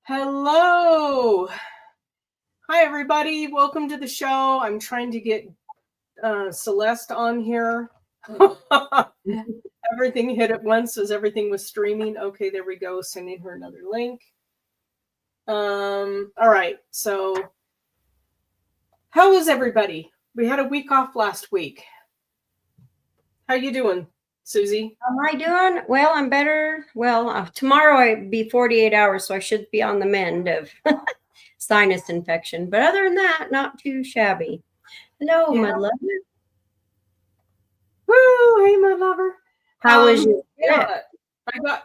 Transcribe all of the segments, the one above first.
Hello. Hi, everybody. Welcome to the show. I'm trying to get Celeste on here. Everything hit at once as everything was streaming. Okay, there we go. Sending her another link. All right. So how was everybody? We had a week off last week. How you doing, Susie? How am I doing? Well, I'm better. Well, tomorrow I'll be 48 hours, so I should be on the mend of sinus infection. But other than that, not too shabby. Hello, Yeah. Mud Lover. Woo! Hey, my lover. How was your trip? I got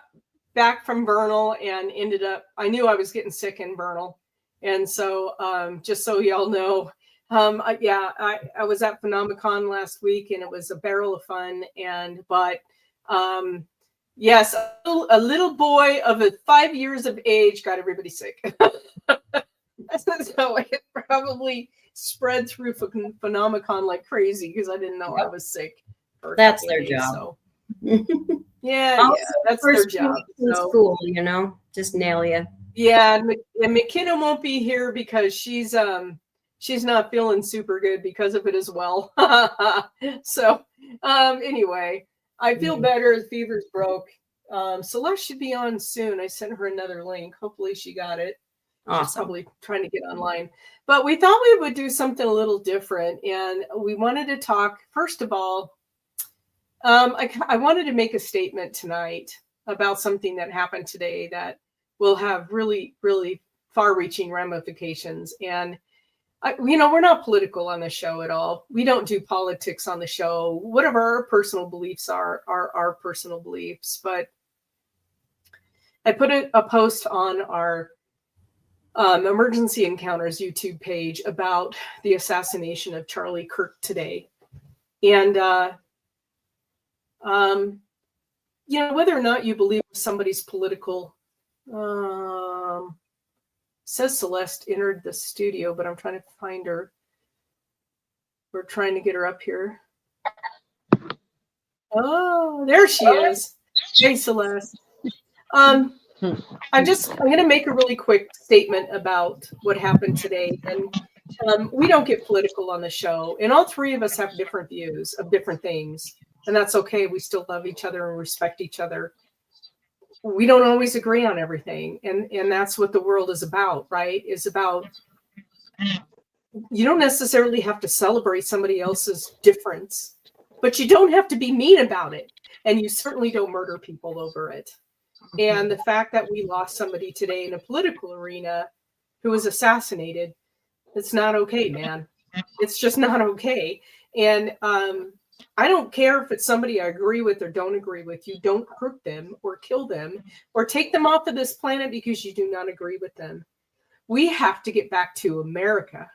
back from Vernal and ended up, I knew I was getting sick in Vernal. And so just so y'all know, I was at Phenomicon last week and it was a barrel of fun. But yes, a little boy of 5 years of age got everybody sick. So it probably spread through Phenomicon like crazy because I didn't know I was sick. That's their job. So. Yeah, that's their job. In school, just nail you. Yeah, and McKenna won't be here because she's not feeling super good because of it as well. So anyway, I feel better. The fever's broke. Celeste should be on soon. I sent her another link. Hopefully she got it. Awesome. She's probably trying to get online. But we thought we would do something a little different. And we wanted to talk, first of all, I wanted to make a statement tonight about something that happened today that will have really, really far-reaching ramifications. And, we're not political on the show at all. We don't do politics on the show. Whatever our personal beliefs are our personal beliefs. But I put a post on our Emergency Encounters YouTube page about the assassination of Charlie Kirk today. And, whether or not you believe somebody's political, says Celeste entered the studio, but I'm trying to find her. We're trying to get her up here. Oh, there she is. Hey, Celeste. I'm going to make a really quick statement about what happened today. And we don't get political on the show. And all three of us have different views of different things. And that's okay. We still love each other and respect each other. We don't always agree on everything. And that's what the world is about, right? It's about, you don't necessarily have to celebrate somebody else's difference, but you don't have to be mean about it. And you certainly don't murder people over it. And the fact that we lost somebody today in a political arena who was assassinated, it's not okay, man. It's just not okay. And I don't care if it's somebody I agree with or don't agree with. You don't hurt them or kill them or take them off of this planet because you do not agree with them. We have to get back to America,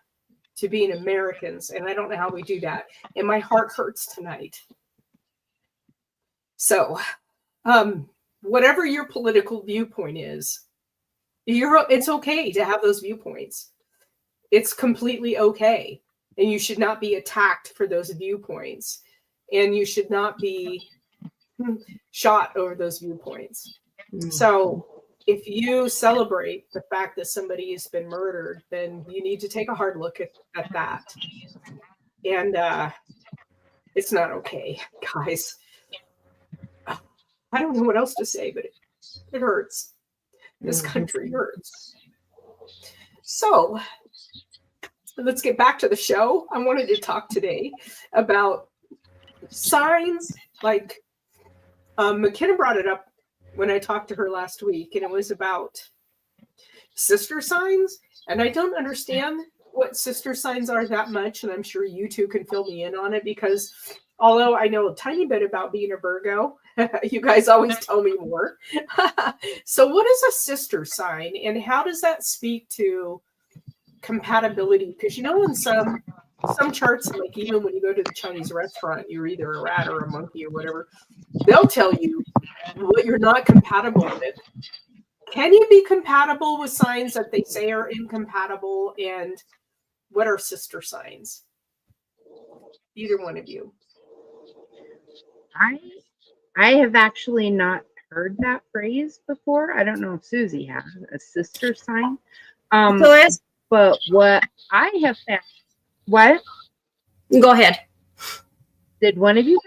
to being Americans. And I don't know how we do that. And my heart hurts tonight. So, whatever your political viewpoint is, it's okay to have those viewpoints. It's completely okay. And you should not be attacked for those viewpoints. And you should not be shot over those viewpoints. So if you celebrate the fact that somebody has been murdered, then you need to take a hard look at that. And it's not okay, guys. I don't know what else to say, but it hurts. This country hurts. So let's get back to the show. I wanted to talk today about signs. Like McKenna brought it up when I talked to her last week, and it was about sister signs. And I don't understand what sister signs are that much, and I'm sure you two can fill me in on it, because although I know a tiny bit about being a Virgo, you guys always tell me more. So what is a sister sign, and how does that speak to compatibility? Because in some charts, like even when you go to the Chinese restaurant, you're either a rat or a monkey or whatever, they'll tell you what you're not compatible with. Can you be compatible with signs that they say are incompatible? And what are sister signs? Either one of you. I have actually not heard that phrase before. I don't know if Susie has a sister sign. So as But what I have found, what go ahead. did one of you?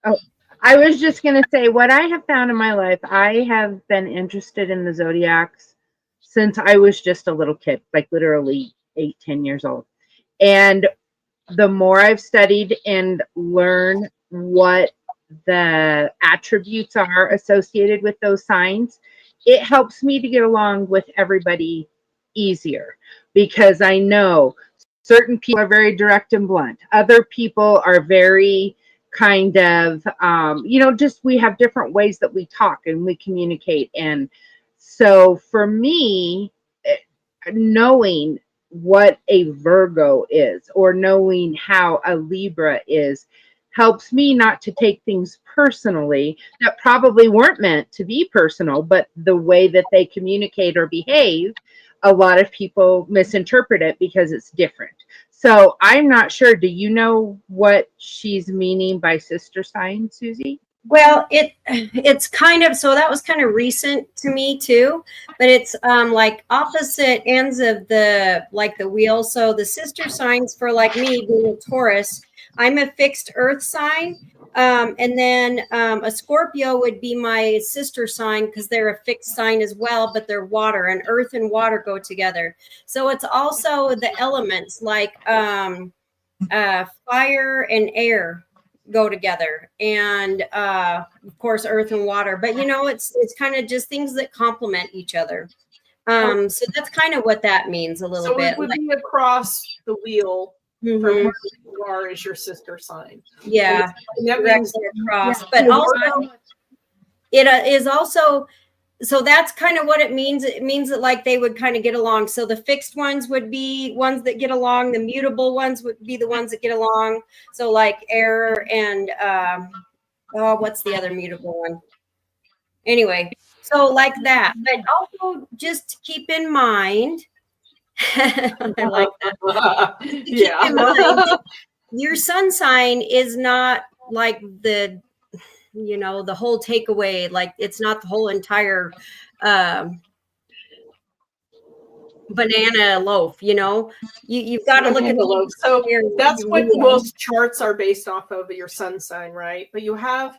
Oh, I was just going to say what I have found in my life. I have been interested in the zodiacs since I was just a little kid, like literally 8, 10 years old. And the more I've studied and learned what the attributes are associated with those signs, it helps me to get along with everybody easier because I know certain people are very direct and blunt. Other people are very kind of, just we have different ways that we talk and we communicate. And so for me, knowing what a Virgo is or knowing how a Libra is helps me not to take things personally that probably weren't meant to be personal, but the way that they communicate or behave, a lot of people misinterpret it because it's different. So I'm not sure. Do you know what she's meaning by sister sign, Susie? Well, it's kind of, so that was kind of recent to me too, but it's like opposite ends of the wheel. So the sister signs for like me being a Taurus, I'm a fixed earth sign. And then a Scorpio would be my sister sign because they're a fixed sign as well, but they're water, and earth and water go together. So it's also the elements like fire and air go together, and of course earth and water, but it's kind of just things that complement each other. So that's kind of what that means a little bit. It would be across the wheel from where you are is your sister sign. Yeah, and that means across, but also it is also, so that's kind of what it means. It means that like they would kind of get along. So the fixed ones would be ones that get along. The mutable ones would be the ones that get along. So like air and what's the other mutable one? Anyway, so like that. But also just keep in mind, I like that. Keep in mind, your sun sign is not like the whole takeaway. Like it's not the whole entire banana loaf. You've got to look at the loaf. So that's what most charts are based off of, your sun sign, right? But you have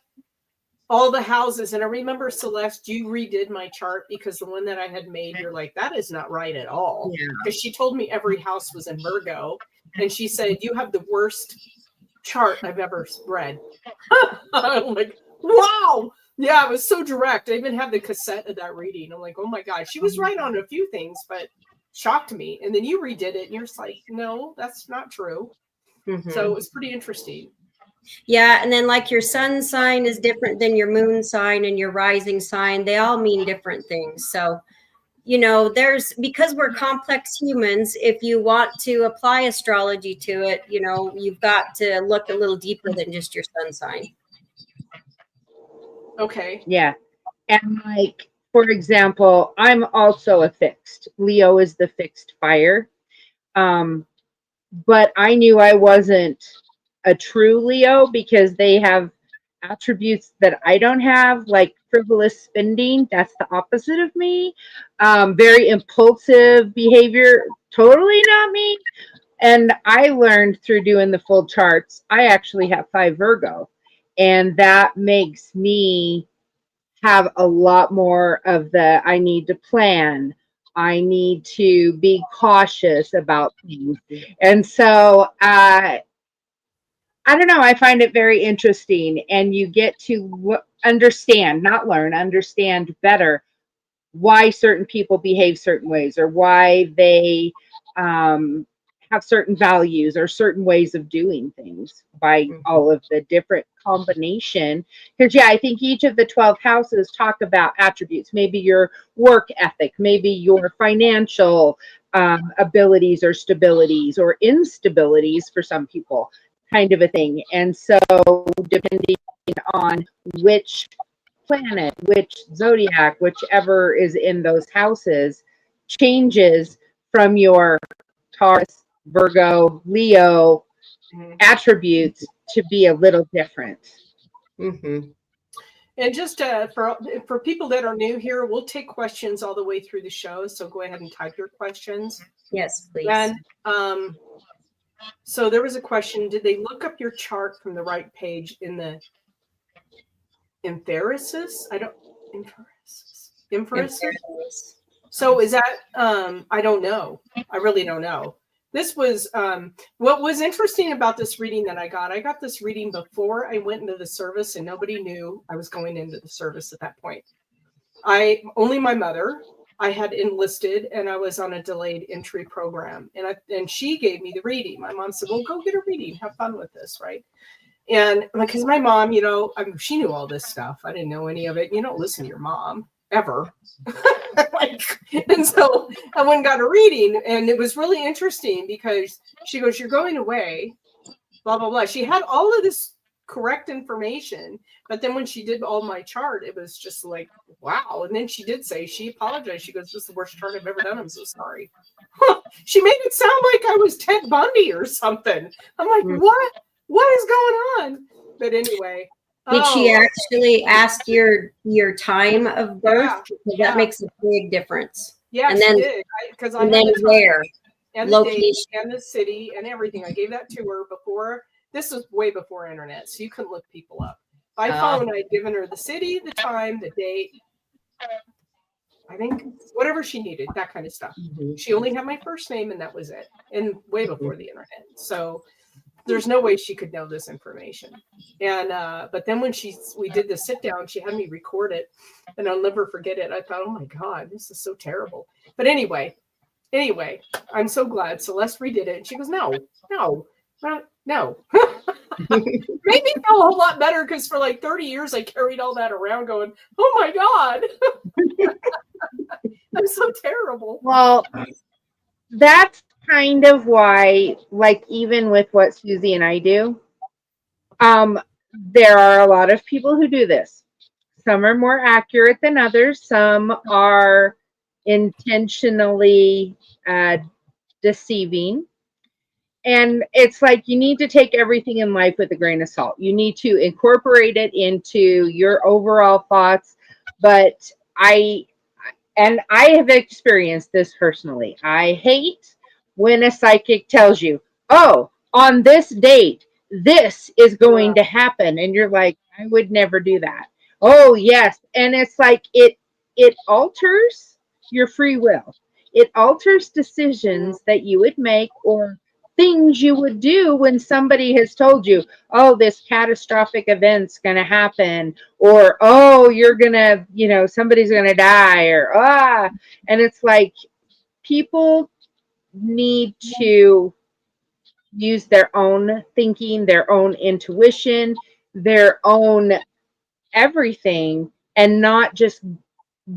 all the houses, and I remember, Celeste, you redid my chart because the one that I had made, you're like, that is not right at all. Because she told me every house was in Virgo, and she said, you have the worst chart I've ever read. I'm like, wow. Yeah, it was so direct. I even have the cassette of that reading. I'm like, oh my God. She was right on a few things, but shocked me. And then you redid it, and you're just like, no, that's not true. So it was pretty interesting. Yeah, and then like your sun sign is different than your moon sign and your rising sign. They all mean different things. So, because we're complex humans, if you want to apply astrology to it, you've got to look a little deeper than just your sun sign. Okay. Yeah. And like, for example, I'm also a fixed. Leo is the fixed fire. But I knew I wasn't a true Leo because they have attributes that I don't have, like frivolous spending. That's the opposite of me. Very impulsive behavior, totally not me. And I learned through doing the full charts, I actually have 5 Virgo. And that makes me have a lot more of the I need to plan. I need to be cautious about things. And so I don't know. I find it very interesting. And you get to understand, not learn, understand better why certain people behave certain ways or why they have certain values or certain ways of doing things by all of the different combination. Because, I think each of the 12 houses talk about attributes, maybe your work ethic, maybe your financial abilities or stabilities or instabilities for some people, kind of a thing. And so depending on which planet, which zodiac, whichever is in those houses, changes from your Taurus, Virgo, Leo attributes to be a little different. And just for people that are new here, we'll take questions all the way through the show. So go ahead and type your questions. Yes, please. And so there was a question: did they look up your chart from the right page in the inferences? Inferences. So is that I don't know. I really don't know. This was what was interesting about this reading that I got this reading before I went into the service, and nobody knew I was going into the service at that point. Only my mother. I had enlisted, and I was on a delayed entry program, and she gave me the reading. My mom said, "Well, go get a reading. Have fun with this, right?" And because my mom, she knew all this stuff. I didn't know any of it. You don't listen to your mom ever. And so I went and got a reading, and it was really interesting because she goes, "You're going away, blah, blah, blah." She had all of this correct information, but then when she did all my chart, it was just like, wow. And then she did say, she apologized. She goes, "This is the worst chart I've ever done. I'm so sorry." She made it sound like I was Ted Bundy or something. I'm like, what is going on? But anyway. Did she actually ask your time of birth? Because that makes a big difference. Yeah, and she then, did. Because I and then where? And the date and the city and everything. I gave that to her before. This was way before internet, so you couldn't look people up. By phone, I'd given her the city, the time, the date. I think whatever she needed, that kind of stuff. Mm-hmm. She only had my first name, and that was it. And way before the internet. So there's no way she could know this information. And but then when we did the sit down, she had me record it, and I'll never forget it. I thought, oh my God, this is so terrible. But anyway, I'm so glad Celeste redid it. And she goes, no. Made me feel a whole lot better because for like 30 years I carried all that around going, oh my God. I'm so terrible. Well, that's kind of why, like, even with what Susie and I do, there are a lot of people who do this. Some are more accurate than others. Some are intentionally deceiving. And it's like you need to take everything in life with a grain of salt. You need to incorporate it into your overall thoughts. But I have experienced this personally. I hate when a psychic tells you, oh, on this date, this is going to happen. And you're like, I would never do that. Oh, yes. And it's like it alters your free will. It alters decisions that you would make or things you would do when somebody has told you, oh, this catastrophic event's going to happen, or, oh, you're going to, somebody's going to die, or, and it's like people need to use their own thinking, their own intuition, their own everything, and not just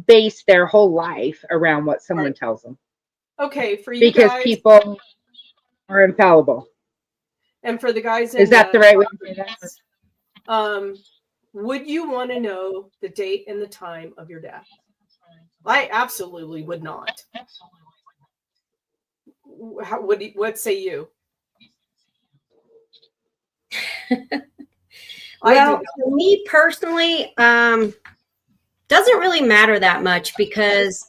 base their whole life around what someone tells them. Okay, for you because guys, people are infallible. And for the guys is that the right way to say that? Would you want to know the date and the time of your death? I absolutely would not. What say you? Well, for me personally, doesn't really matter that much because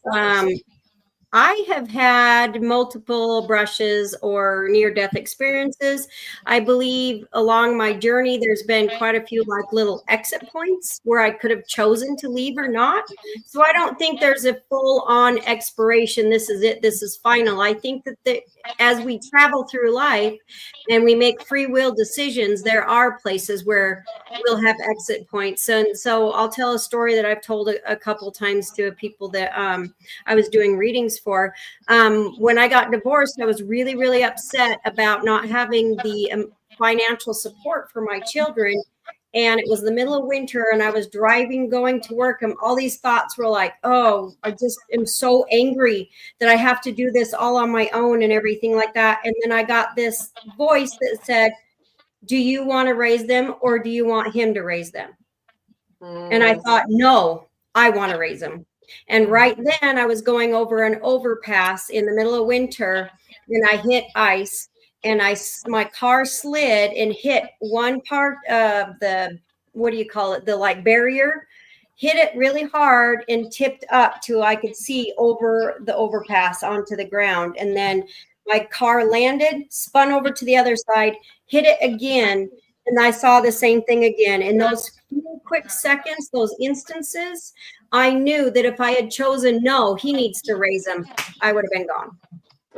I have had multiple brushes or near-death experiences. I believe along my journey, there's been quite a few like little exit points where I could have chosen to leave or not. So I don't think there's a full-on expiration. This is it. This is final. I think that as we travel through life and we make free will decisions, there are places where we'll have exit points. And so I'll tell a story that I've told a couple times to people that I was doing readings for. When I got divorced, I was really, really upset about not having the financial support for my children. And it was the middle of winter and I was driving, going to work. And all these thoughts were like, oh, I just am so angry that I have to do this all on my own and everything like that. And then I got this voice that said, do you want to raise them or do you want him to raise them? And I thought, no, I want to raise them. And right then I was going over an overpass in the middle of winter and I hit ice and my car slid and hit one part of the what do you call it? The like barrier, hit it really hard and tipped up till I could see over the overpass onto the ground. And then my car landed, spun over to the other side, hit it again. And I saw the same thing again. In those few quick seconds, those instances, I knew that if I had chosen, no, he needs to raise him, I would have been gone.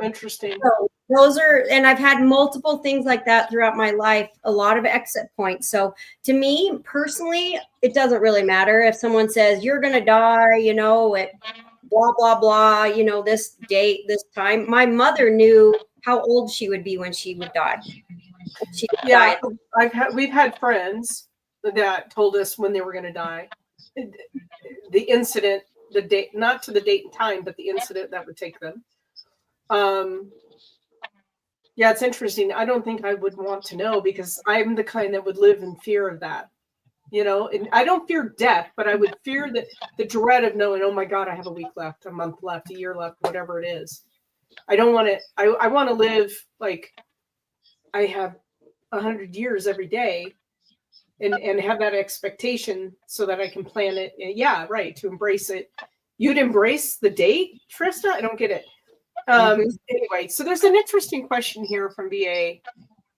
Interesting. So those are, and I've had multiple things like that throughout my life, a lot of exit points. So to me personally, it doesn't really matter if someone says you're going to die, you know, at blah, blah, blah, you know, this date, this time. My mother knew how old she would be when she would die. She Yeah, died. we've had friends that told us when they were going to die. The incident, the date, not to the date and time, but the incident that would take them. Yeah, it's interesting. I don't think I would want to know because I'm the kind that would live in fear of that. You know, and I don't fear death, but I would fear the dread of knowing, oh my God, I have a week left, a month left, a year left, whatever it is. I don't want to, I want to live like I have 100 years every day and have that expectation so that I can plan it. Yeah, right. To embrace it. You'd embrace the date, Trista? I don't get it. Anyway, so there's an interesting question here from BA.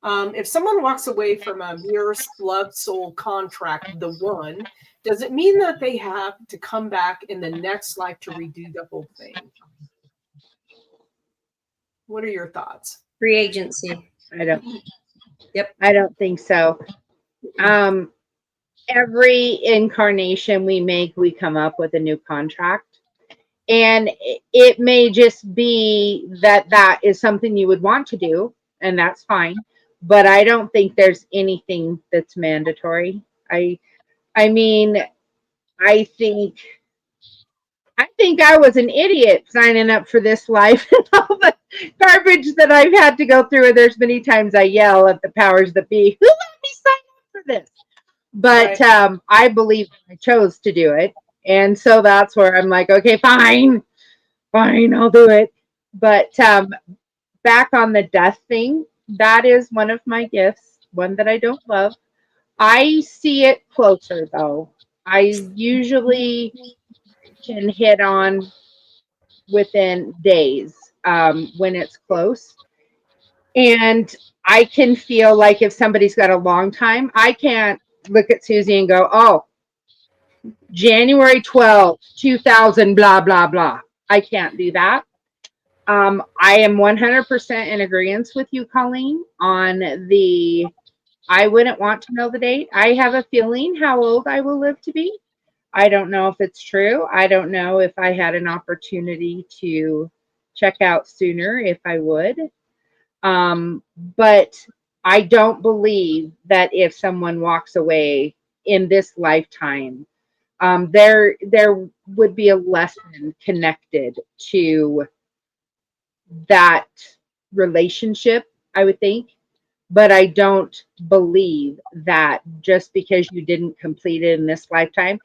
If someone walks away from a mere love soul contract, the one, does it mean that they have to come back in the next life to redo the whole thing? What are your thoughts? Free agency. I don't. Yep. I don't think so. Every incarnation we make, we come up with a new contract. And it may just be that that is something you would want to do, and that's fine. But I don't think there's anything that's mandatory. I mean, I think I was an idiot signing up for this life and all the garbage that I've had to go through. And there's many times I yell at the powers that be, who let me sign up for this? But right. I believe I chose to do it. And so that's where I'm like, okay, fine, I'll do it. But back on the death thing, that is one of my gifts, one that I don't love. I see it closer, though. I usually can hit on within days when it's close. And I can feel like if somebody's got a long time, I can't look at Susie and go, oh, January 12th, 2000, blah, blah, blah. I can't do that. I am 100% in agreement with you, Colleen, on the, I wouldn't want to know the date. I have a feeling how old I will live to be. I don't know if it's true. I don't know if I had an opportunity to check out sooner, if I would. But I don't believe that if someone walks away in this lifetime, there would be a lesson connected to that relationship, I would think. But I don't believe that just because you didn't complete it in this lifetime,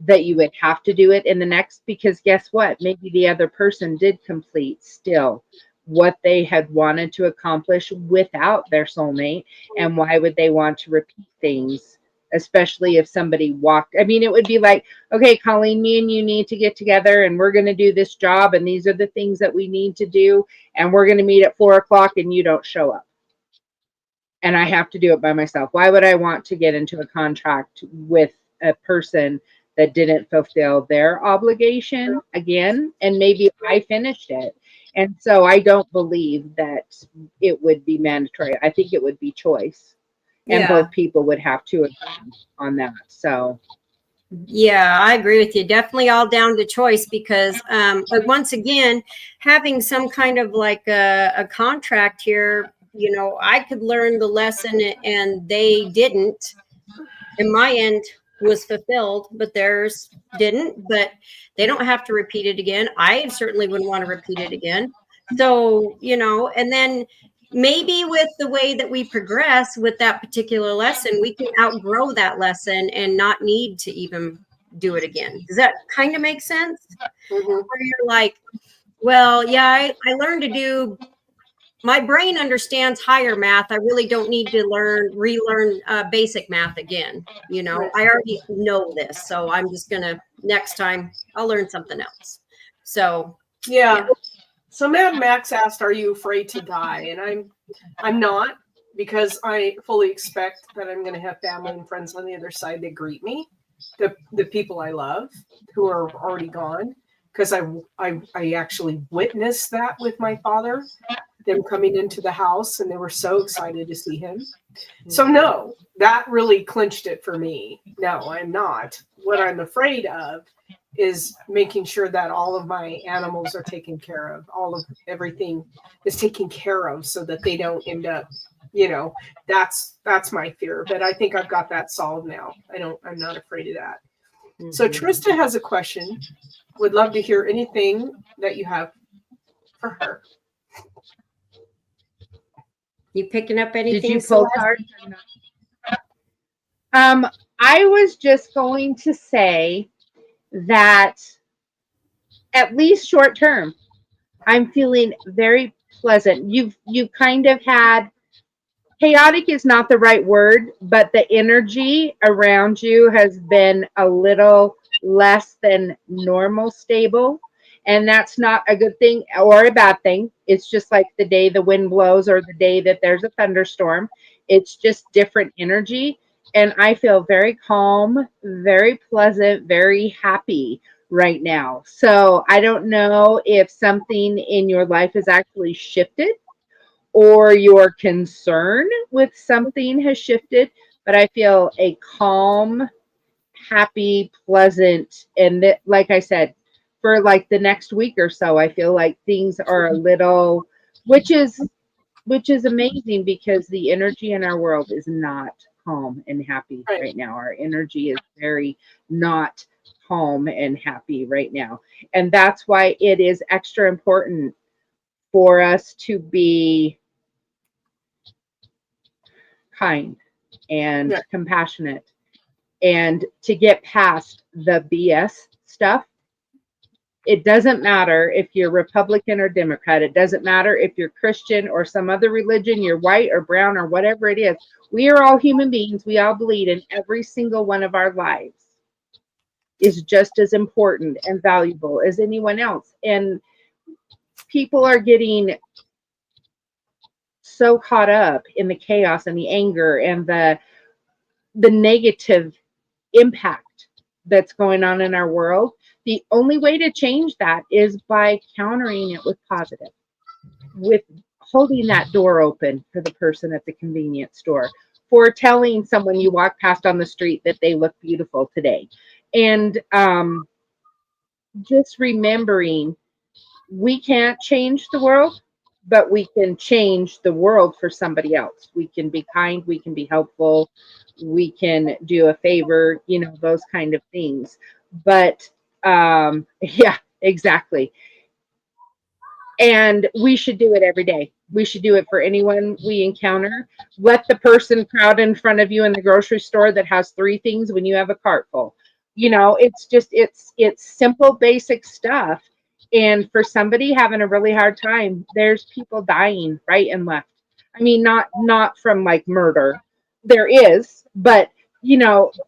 that you would have to do it in the next, because guess what? Maybe the other person did complete still what they had wanted to accomplish without their soulmate. And why would they want to repeat things, especially if somebody walked? I mean, it would be like, okay, Colleen, me and you need to get together and we're going to do this job. And these are the things that we need to do. And we're going to meet at 4:00 and you don't show up. And I have to do it by myself. Why would I want to get into a contract with a person that didn't fulfill their obligation again? And maybe I finished it. And so I don't believe that it would be mandatory. I think it would be choice. And both people would have to agree on that. So yeah, I agree with you. Definitely all down to choice, because once again, having some kind of like a contract here, you know, I could learn the lesson and they didn't. And my end was fulfilled, but theirs didn't. But they don't have to repeat it again. I certainly wouldn't want to repeat it again. So, you know, and then maybe with the way that we progress with that particular lesson, we can outgrow that lesson and not need to even do it again. Does that kind of make sense? Where you're like, well, yeah, I learned to do my brain understands higher math. I really don't need to relearn basic math again. You know, Right. I already know this. So I'm just going to, next time I'll learn something else. So Yeah. So Mad Max asked, "Are you afraid to die?" And I'm not, because I fully expect that I'm going to have family and friends on the other side that greet me, the people I love who are already gone, because I actually witnessed that with my father, them coming into the house, and they were so excited to see him. So no, that really clinched it for me. No, I'm not. What I'm afraid of is making sure that all of my animals are taken care of. All of everything is taken care of so that they don't end up, that's my fear. But I think I've got that solved now. I'm not afraid of that. So Trista has a question. Would love to hear anything that you have for her. you picking up anything? Did you pull cards? I was just going to say that at least short term, I'm feeling very pleasant. You've kind of had, chaotic is not the right word, but the energy around you has been a little less than normal stable. And that's not a good thing or a bad thing. It's just like the day the wind blows or the day that there's a thunderstorm. It's just different energy. And I feel very calm, very pleasant, very happy right now. So I don't know if something in your life has actually shifted or your concern with something has shifted, but I feel a calm, happy, pleasant, and that, like I said, for like the next week or so, I feel like things are a little, which is amazing because the energy in our world is not calm and happy Right. right now. Our energy is very not calm and happy right now. And that's why it is extra important for us to be kind and Yeah. compassionate and to get past the BS stuff. It doesn't matter if you're Republican or Democrat. It doesn't matter if you're Christian or some other religion, you're white or brown or whatever it is. We are all human beings. We all bleed, and every single one of our lives is just as important and valuable as anyone else. And people are getting so caught up in the chaos and the anger and the negative impact that's going on in our world. The only way to change that is by countering it with positive, with holding that door open for the person at the convenience store, for telling someone you walk past on the street that they look beautiful today. And just remembering we can't change the world, but we can change the world for somebody else. We can be kind, we can be helpful, we can do a favor, those kind of things. But yeah, exactly. And we should do it every day. We should do it for anyone we encounter. Let the person crowd in front of you in the grocery store that has 3 things when you have a cart full. It's just it's simple, basic stuff. And for somebody having a really hard time, there's people dying right and left. I mean, not from like murder. There is, but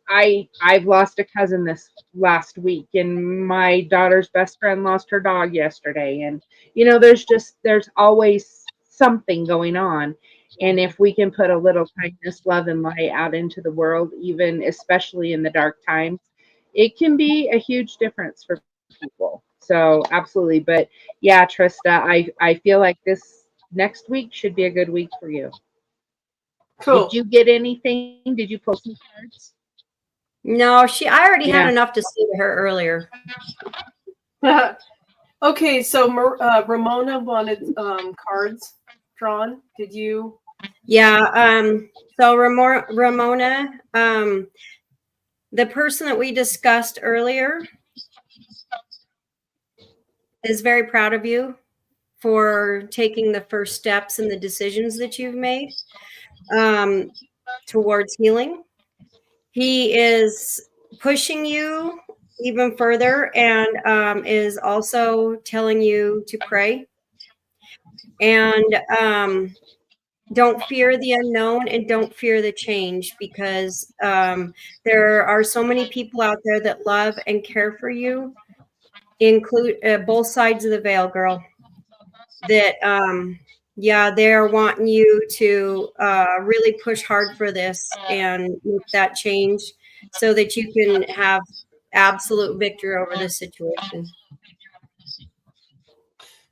I've lost a cousin this last week, and my daughter's best friend lost her dog yesterday, and there's always something going on. And if we can put a little kindness, love, and light out into the world, even especially in the dark times, it can be a huge difference for people. So absolutely. But yeah, Trista, I feel like this next week should be a good week for you. Cool. Did you get anything? Did you pull some cards? No, I already had enough to say to her earlier. Okay, so Ramona wanted cards drawn. Did you? Yeah. So Ramona, the person that we discussed earlier is very proud of you for taking the first steps and the decisions that you've made towards healing. He is pushing you even further and is also telling you to pray. And don't fear the unknown and don't fear the change, because there are so many people out there that love and care for you, include both sides of the veil, girl, that yeah, they're wanting you to really push hard for this and make that change so that you can have absolute victory over this situation.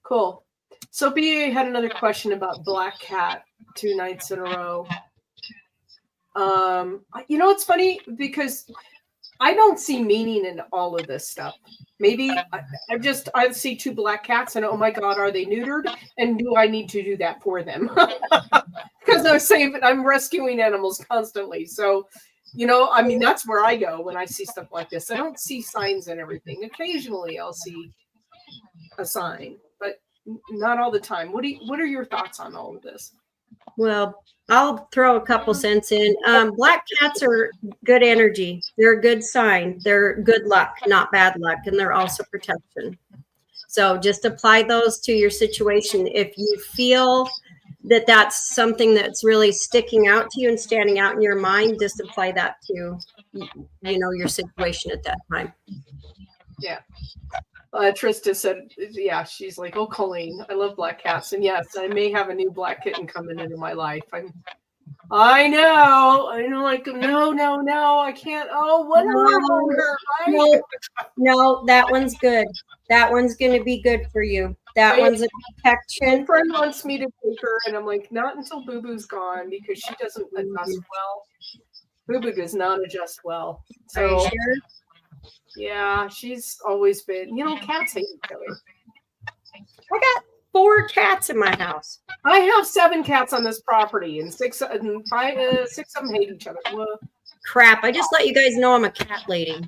Cool. So BA had another question about Black Cat 2 nights in a row. You know, it's funny because I don't see meaning in all of this stuff. Maybe I see 2 black cats and oh my God, are they neutered? And do I need to do that for them? Because I'm rescuing animals constantly. So, you know, I mean, that's where I go when I see stuff like this. I don't see signs and everything. Occasionally I'll see a sign, but not all the time. What are your thoughts on all of this? Well, I'll throw a couple cents in. Black cats are good energy. They're a good sign. They're good luck, not bad luck. And they're also protection. So just apply those to your situation. If you feel that that's something that's really sticking out to you and standing out in your mind, just apply that to, you know, your situation at that time. Yeah. Trista said, yeah, she's like, oh, Colleen, I love black cats. And yes, I may have a new black kitten coming into my life. I know, like, no, I can't. Oh, what right? No, that one's good. That one's going to be good for you. That one's a protection. My friend wants me to take her, and I'm like, not until Boo Boo's gone, because she doesn't adjust well. Boo Boo does not adjust well. So, are you sure? Yeah, she's always been, you know, cats hate each other. I got 4 cats in my house. I have 7 cats on this property, and 6 of them hate each other. Well, crap, I just let you guys know I'm a cat lady.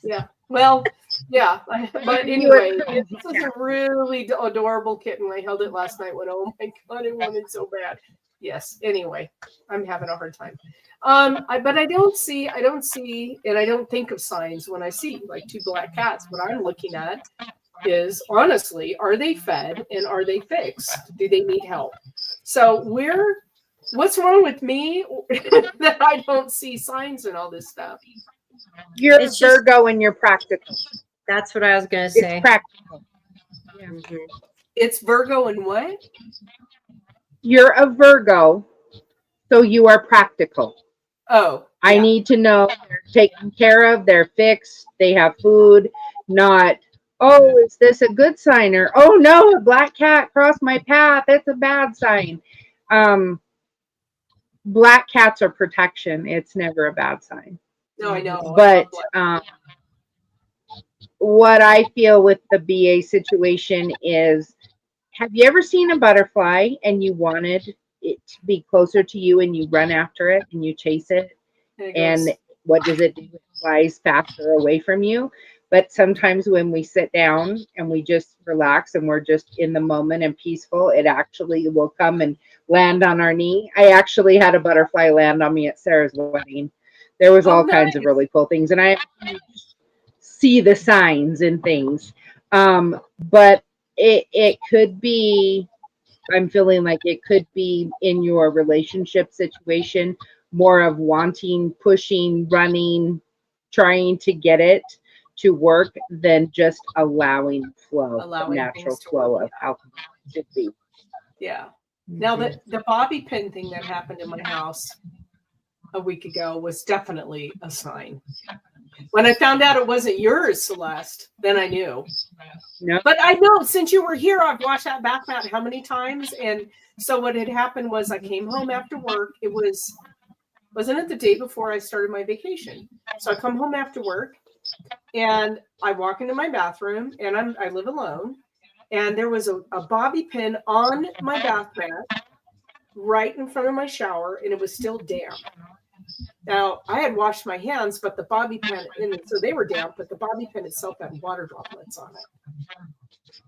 Yeah. Well, yeah. But anyway, this is a really adorable kitten. I held it last night when, oh my God, it wanted so bad. Yes. Anyway, I'm having a hard time. But I don't see, and I don't think of signs when I see like 2 black cats. What I'm looking at is, honestly, are they fed and are they fixed? Do they need help? So what's wrong with me that I don't see signs and all this stuff? You're a Virgo and you're practical. That's what I was going to say. It's practical. Yeah. It's Virgo and what? You're a Virgo, so you are practical. Oh. I yeah. need to know they're taken care of, they're fixed, they have food, not, oh, is this a good sign? Or, oh no, a black cat crossed my path, that's a bad sign. Black cats are protection. It's never a bad sign. No, I know. But what I feel with the BA situation is, have you ever seen a butterfly and you wanted it to be closer to you and you run after it and you chase it? And what does it do? It flies faster away from you. But sometimes when we sit down and we just relax and we're just in the moment and peaceful, it actually will come and land on our knee. I actually had a butterfly land on me at Sarah's wedding. There was all kinds of really cool things. And I see the signs and things. But it could be, I'm feeling like it could be in your relationship situation, more of wanting, pushing, running, trying to get it to work than just allowing the natural flow of how it should be. Yeah. Now the bobby pin thing that happened in my house a week ago was definitely a sign. When I found out it wasn't yours, Celeste, then I knew. No. But I know since you were here, I've watched that back mat how many times. And so what had happened was I came home after work. Wasn't it the day before I started my vacation? So I come home after work and I walk into my bathroom and I live alone. And there was a bobby pin on my bath mat right in front of my shower, and it was still damp. Now, I had washed my hands, but the bobby pin, so they were damp, but the bobby pin itself had water droplets on it.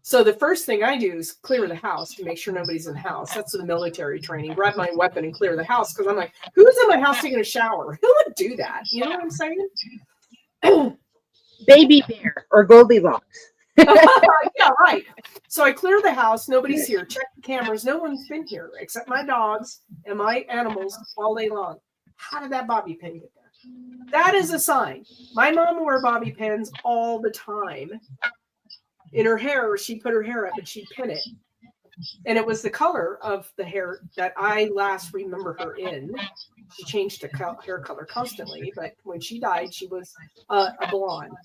So the first thing I do is clear the house to make sure nobody's in the house. That's the military training. Grab my weapon and clear the house, because I'm like, who's in my house taking a shower? Who would do that? You know what I'm saying? Baby bear or Goldilocks. Yeah, Yeah, right. So I clear the house. Nobody's here. Check the cameras. No one's been here except my dogs and my animals all day long. How did that bobby pin get there? That is a sign. My mom wore bobby pins all the time. In her hair, she'd put her hair up and she'd pin it. And it was the color of the hair that I last remember her in. She changed her hair color constantly, but when she died, she was a blonde.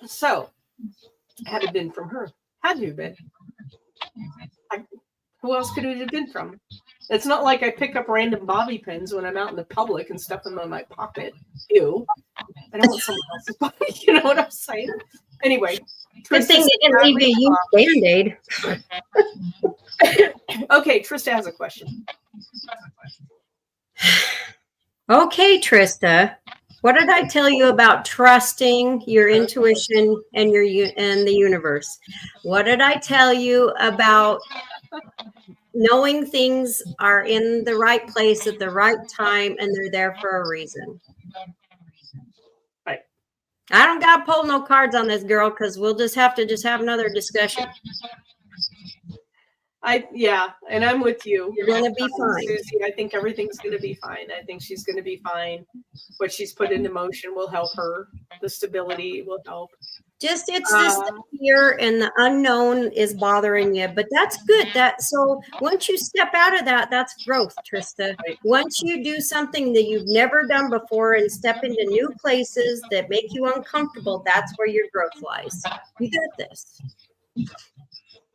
So, had it been from her? Had to have been. Who else could it have been from? It's not like I pick up random bobby pins when I'm out in the public and stuff them in my pocket. Ew. I don't want someone else's bobby. You know what I'm saying? Anyway. Good thing they didn't leave you Band-Aid. Okay, Trista has a question. Okay, Trista. What did I tell you about trusting your intuition and the universe? What did I tell you about knowing things are in the right place at the right time and they're there for a reason? Right. I don't got to pull no cards on this, girl, because we'll just have another discussion. And I'm with you. You're going to be fine. Susie, I think everything's going to be fine. I think she's going to be fine. What she's put into motion will help her. The stability will help. Just it's this fear and the unknown is bothering you, but that's good. So once you step out of that, that's growth, Trista. Once you do something that you've never done before and step into new places that make you uncomfortable, that's where your growth lies. You got this.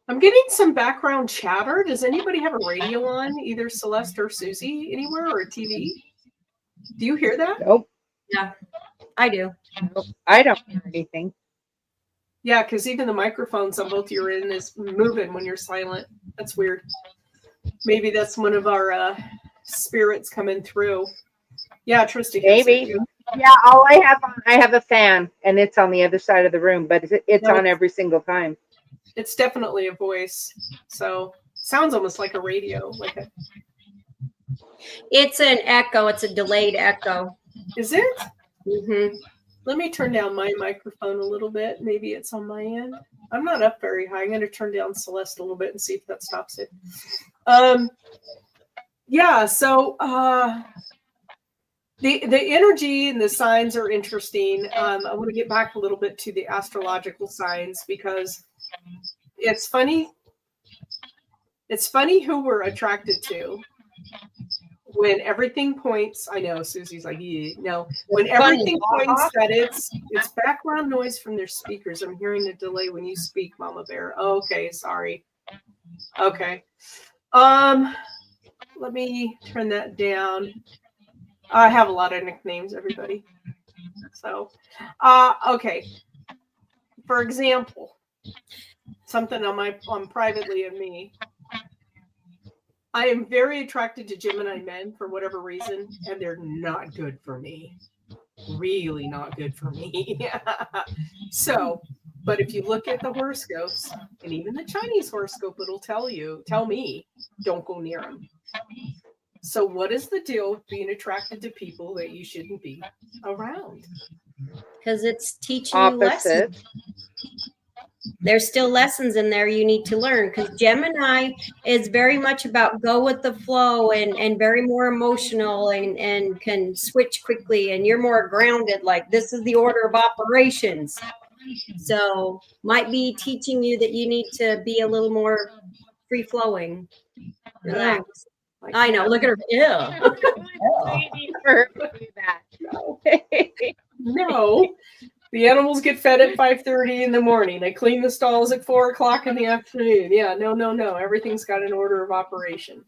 I'm getting some background chatter. Does anybody have a radio on, either Celeste or Susie, anywhere, or a TV? Do you hear that? Nope. Yeah, I do. Nope. I don't hear anything. Yeah, because even the microphones on both your end is moving when you're silent. That's weird. Maybe that's one of our spirits coming through. Yeah, Trista. Maybe. Yeah, I have a fan, and it's on the other side of the room, but it's on every single time. It's definitely a voice. So sounds almost like a radio. It's an echo. It's a delayed echo. Is it? Mm-hmm. Let me turn down my microphone a little bit. Maybe it's on my end. I'm not up very high. I'm going to turn down Celeste a little bit and see if that stops it. Yeah, so the energy and the signs are interesting. I want to get back a little bit to the astrological signs because it's funny. It's funny who we're attracted to. When everything points, I know Susie's like, yeah, no. When everything points that it's background noise from their speakers. I'm hearing a delay when you speak, Mama Bear. Oh, okay, sorry. Okay. Let me turn that down. I have a lot of nicknames, everybody. So, okay. For example, something on privately of me. I am very attracted to Gemini men for whatever reason, and they're not good for me. Really not good for me. So, but if you look at the horoscopes, and even the Chinese horoscope, it'll tell me, don't go near them. So what is the deal with being attracted to people that you shouldn't be around? Because it's teaching you lessons. There's still lessons in there you need to learn because Gemini is very much about go with the flow and very more emotional and can switch quickly. And you're more grounded, like this is the order of operations. So might be teaching you that you need to be a little more free flowing. Relax. I know. Look at her. Ew. No. The animals get fed at 5:30 in the morning. I clean the stalls at 4 o'clock in the afternoon. Yeah, no. Everything's got an order of operation.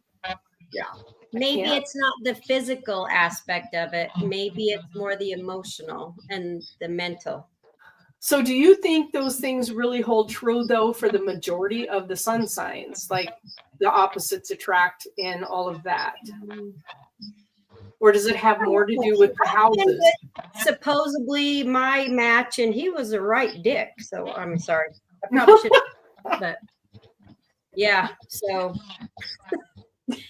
Yeah. Maybe it's not the physical aspect of it. Maybe it's more the emotional and the mental. So do you think those things really hold true, though, for the majority of the sun signs, like the opposites attract and all of that? Or does it have more to do with the houses? Supposedly my match, and he was a right dick. So I'm sorry. I probably should but yeah, so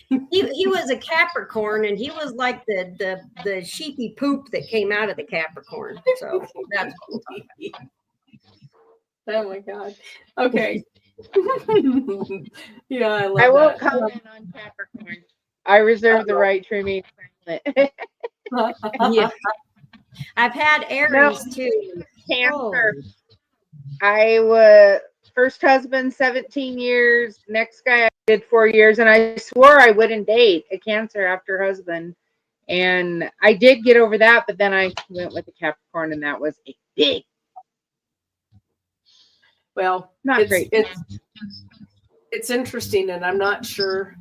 he was a Capricorn and he was like the sheepy poop that came out of the Capricorn. So that's Oh my God. Okay. Yeah, I love I won't that. comment on Capricorn. I reserve the right to remain silent. Yeah. I've had No, Aries too. Cancer. Oh, I was first husband 17 years. Next guy I did 4 years, and I swore I wouldn't date a Cancer after husband. And I did get over that, but then I went with a Capricorn, and that was a big, Well, not great. it's interesting, and I'm not sure.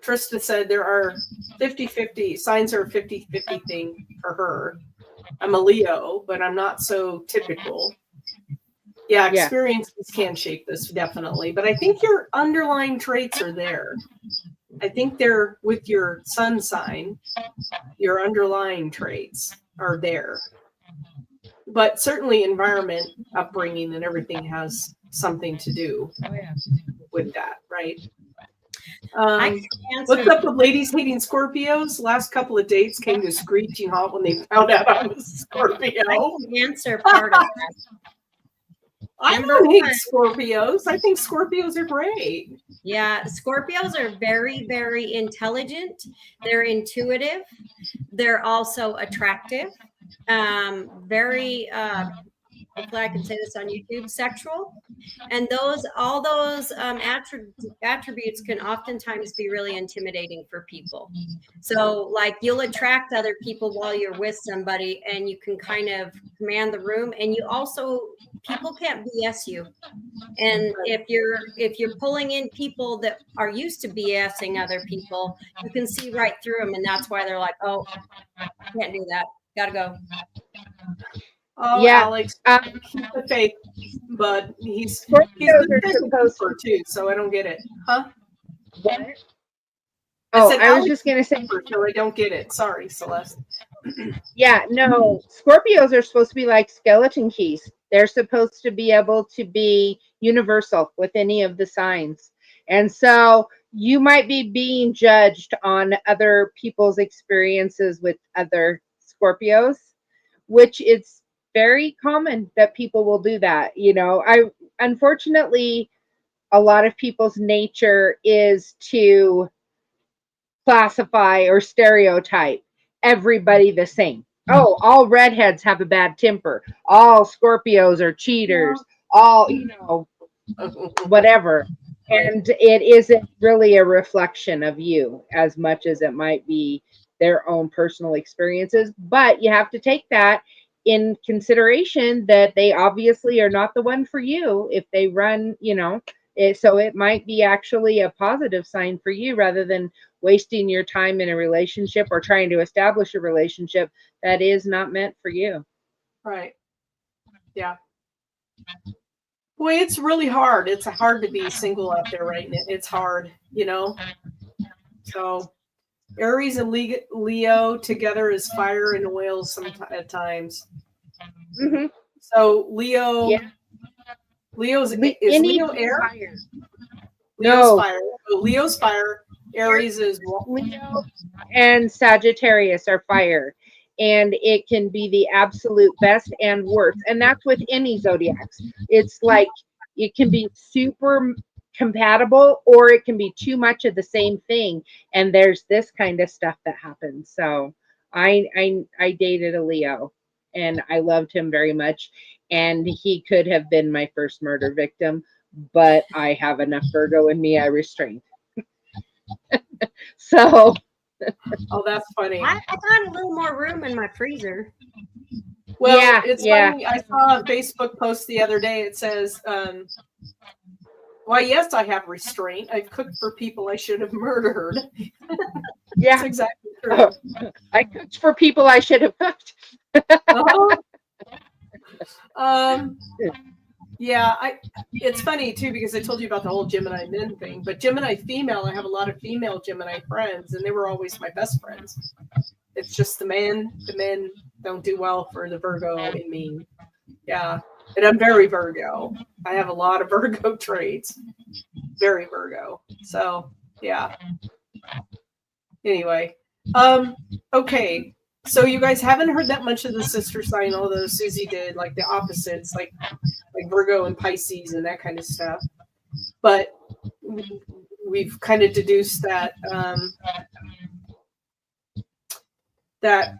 Trista said there are 50-50 signs, are a 50-50 thing for her. I'm a Leo, but I'm not so typical. Yeah, Yeah. experiences can shape this, definitely. But I think your underlying traits are there. I think they're with your sun sign, your underlying traits are there. But certainly environment, upbringing, and everything has something to do with that, right? What's up with ladies hating Scorpios? Last couple of dates came to screeching halt when they found out I was a Scorpio. I can answer part of that. I don't hate Scorpios. I think Scorpios are great. Yeah, Scorpios are very, very intelligent. They're intuitive. They're also attractive. Very hopefully I can say this on YouTube, sexual. And all those attributes can oftentimes be really intimidating for people. So like you'll attract other people while you're with somebody and you can kind of command the room, and you also, people can't BS you. And if you're pulling in people that are used to BSing other people, you can see right through them, and that's why they're like, oh, can't do that, gotta go. Oh, Yeah. Alex, keep the faith, but he's Scorpios the are supposed to. too, so I don't get it, huh? What? I was just gonna say. So I don't get it. Sorry, Celeste. Yeah, no. Scorpios are supposed to be like skeleton keys. They're supposed to be able to be universal with any of the signs. And so you might be being judged on other people's experiences with other Scorpios, which it's very common that people will do that. Unfortunately, a lot of people's nature is to classify or stereotype everybody the same. Oh, all redheads have a bad temper. All Scorpios are cheaters. All, whatever. And it isn't really a reflection of you as much as it might be their own personal experiences. But you have to take that in consideration that they obviously are not the one for you if they run, so it might be actually a positive sign for you rather than wasting your time in a relationship or trying to establish a relationship that is not meant for you. Right. Yeah. Boy, it's really hard. It's hard to be single out there right now. It's hard, So Aries and Leo together is fire and oil at times. Mm-hmm. So Leo, yeah. Is Leo air? Fire. Leo's fire. So Leo's fire. Aries is Leo and Sagittarius are fire. And it can be the absolute best and worst. And that's with any zodiacs. It's like it can be super compatible or it can be too much of the same thing. And there's this kind of stuff that happens. So I dated a Leo and I loved him very much. And he could have been my first murder victim, but I have enough Virgo in me, I restrained. So oh, that's funny. I got a little more room in my freezer. Well, it's funny. I saw a Facebook post the other day. It says, why, yes, I have restraint. I've cooked for people I should have murdered. Yeah. That's exactly true. I cooked for people I should have cooked. Yeah, it's funny too because I told you about the whole Gemini men thing, but Gemini female, I have a lot of female Gemini friends, and they were always my best friends. It's just the men don't do well for the Virgo in me. Yeah, and I'm very Virgo. I have a lot of Virgo traits. Very Virgo. So yeah. Anyway, okay. So you guys haven't heard that much of the sister sign, although Susie did, like the opposites, like Virgo and Pisces and that kind of stuff. But we've kind of deduced that that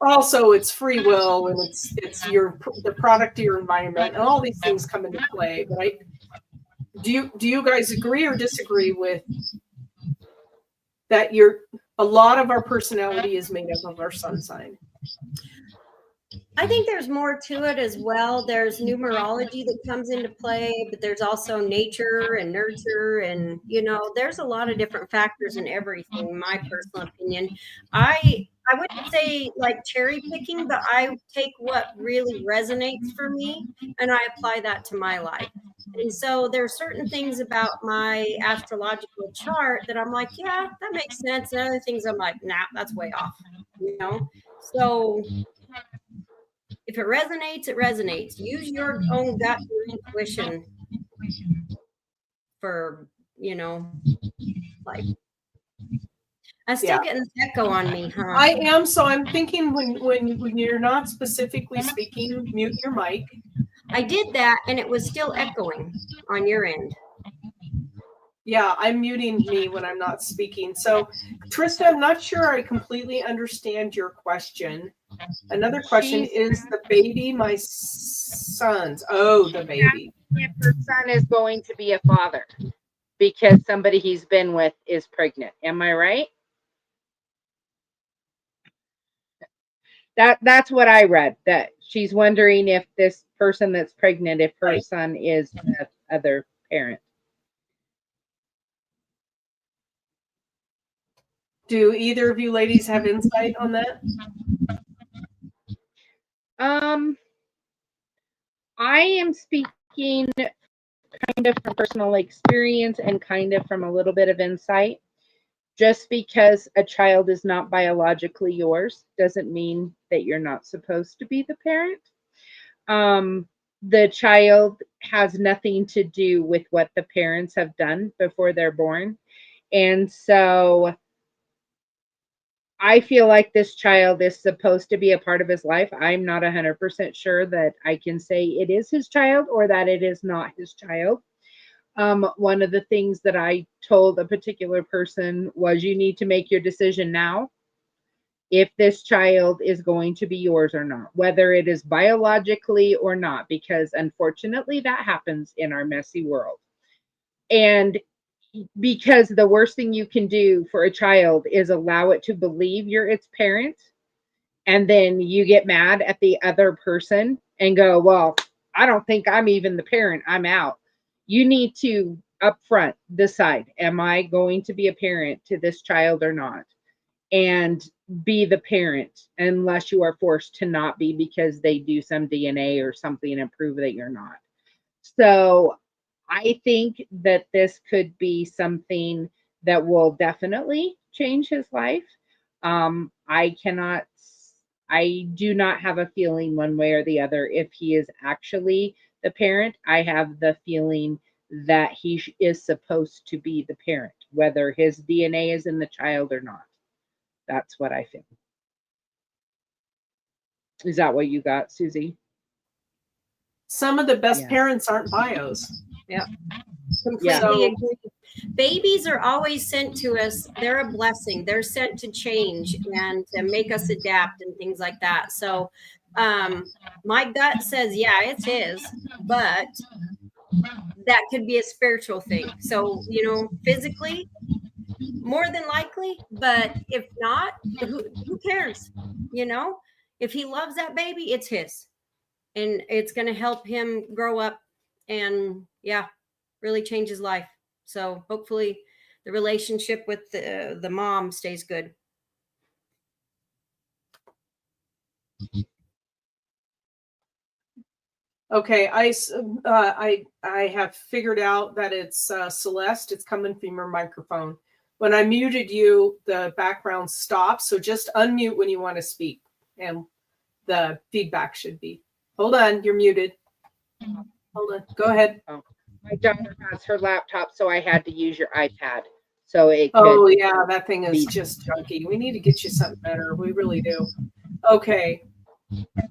also it's free will, and it's the product of your environment, and all these things come into play. But do you guys agree or disagree with that? A lot of our personality is made up of our sun sign. I think there's more to it as well. There's numerology that comes into play, but there's also nature and nurture, and there's a lot of different factors in everything. My personal opinion, I wouldn't say like cherry picking, but I take what really resonates for me and I apply that to my life. And so there are certain things about my astrological chart that I'm like, yeah, that makes sense. And other things I'm like, nah, that's way off. So if it resonates, it resonates. Use your own gut, your intuition for, like, I'm still getting this echo on me, huh? I am. So I'm thinking when you're not specifically speaking, mute your mic. I did that and it was still echoing on your end. Yeah, I'm muting me when I'm not speaking. So, Trista, I'm not sure I completely understand your question. Another question is the baby my son's. Oh, the baby. If her son is going to be a father because somebody he's been with is pregnant. Am I right? That's what I read. That she's wondering if this person that's pregnant, if her son is the other parent. Do either of you ladies have insight on that? I am speaking kind of from personal experience and kind of from a little bit of insight. Just because a child is not biologically yours doesn't mean that you're not supposed to be the parent. The child has nothing to do with what the parents have done before they're born. And so I feel like this child is supposed to be a part of his life. I'm not 100% sure that I can say it is his child or that it is not his child. One of the things that I told a particular person was you need to make your decision now if this child is going to be yours or not, whether it is biologically or not, because unfortunately that happens in our messy world. And because the worst thing you can do for a child is allow it to believe you're its parent, and then you get mad at the other person and go, well, I don't think I'm even the parent, I'm out. You need to upfront decide, am I going to be a parent to this child or not? And be the parent unless you are forced to not be because they do some DNA or something and prove that you're not. So I think that this could be something that will definitely change his life. I do not have a feeling one way or the other if he is actually the parent. I have the feeling that he is supposed to be the parent, whether his DNA is in the child or not. That's what I feel. Is that what you got, Susie? Some of the best parents aren't bios. Yeah. Completely agree. Babies are always sent to us. They're a blessing. They're sent to change and to make us adapt and things like that. So my gut says, yeah, it's his, but that could be a spiritual thing. So, physically, more than likely, but if not, who cares? If he loves that baby, it's his. And it's going to help him grow up and really change his life. So hopefully the relationship with the mom stays good. Okay, I have figured out that it's Celeste. It's coming from your microphone. When I muted you, the background stopped. So just unmute when you want to speak, and the feedback should be. Hold on, you're muted. Hold on, go ahead. Oh, my daughter has her laptop, so I had to use your iPad. So it could. Oh yeah, that thing is be- just junky. We need to get you something better. We really do. Okay.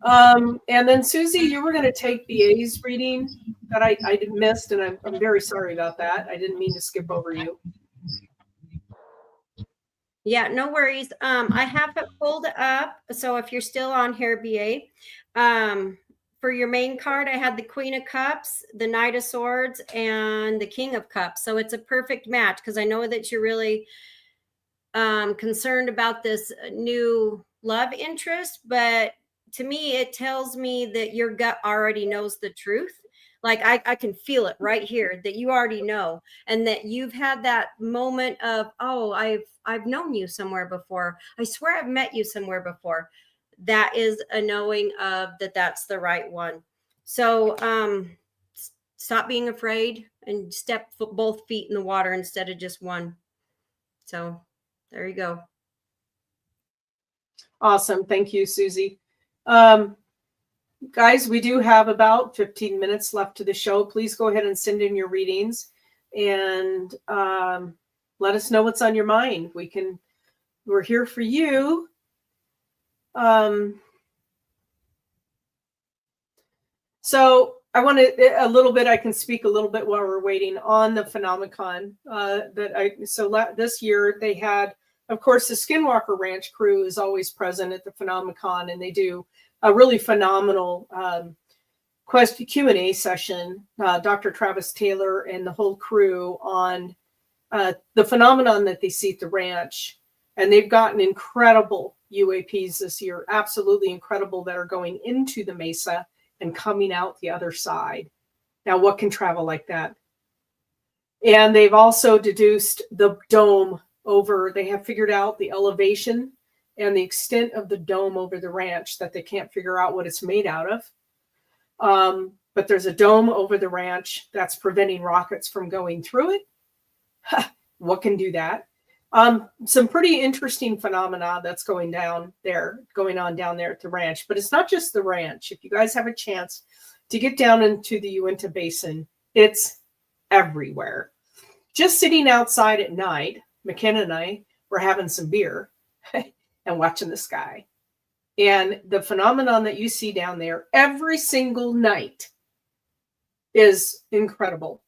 And then Susie, you were going to take BA's reading that I missed, and I'm very sorry about that. I didn't mean to skip over you. Yeah, no worries. I have it pulled up. So if you're still on here, BA, for your main card, I had the Queen of Cups, the Knight of Swords, and the King of Cups. So it's a perfect match because I know that you're really concerned about this new love interest, but to me, it tells me that your gut already knows the truth. Like I can feel it right here that you already know, and that you've had that moment of, oh, I've known you somewhere before. I swear I've met you somewhere before. That is a knowing of that's the right one. So stop being afraid and step both feet in the water instead of just one. So there you go. Awesome. Thank you, Susie. Guys, we do have about 15 minutes left to the show. Please go ahead and send in your readings and let us know what's on your mind. We're here for you. So I want to I can speak a little bit while we're waiting on the Phenomenon this year they had, of course, the Skinwalker Ranch crew is always present at the Phenomenon, and they do a really phenomenal Q&A session. Dr. Travis Taylor and the whole crew on the phenomenon that they see at the ranch. And they've gotten incredible UAPs this year, absolutely incredible, that are going into the mesa and coming out the other side. Now, what can travel like that? And they've also deduced the dome over, they have figured out the elevation and the extent of the dome over the ranch that they can't figure out what it's made out of. But there's a dome over the ranch that's preventing rockets from going through it. What can do that? Some pretty interesting phenomena that's going on down there at the ranch. But it's not just the ranch. If you guys have a chance to get down into the Uinta Basin, it's everywhere. Just sitting outside at night, McKenna and I were having some beer and watching the sky. And the phenomenon that you see down there every single night is incredible.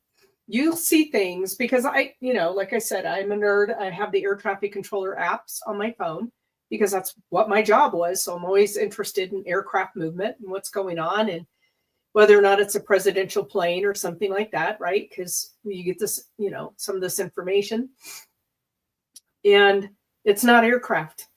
You'll see things because like I said, I'm a nerd. I have the air traffic controller apps on my phone because that's what my job was. So I'm always interested in aircraft movement and what's going on and whether or not it's a presidential plane or something like that, right? Because you get this, some of this information. And it's not aircraft.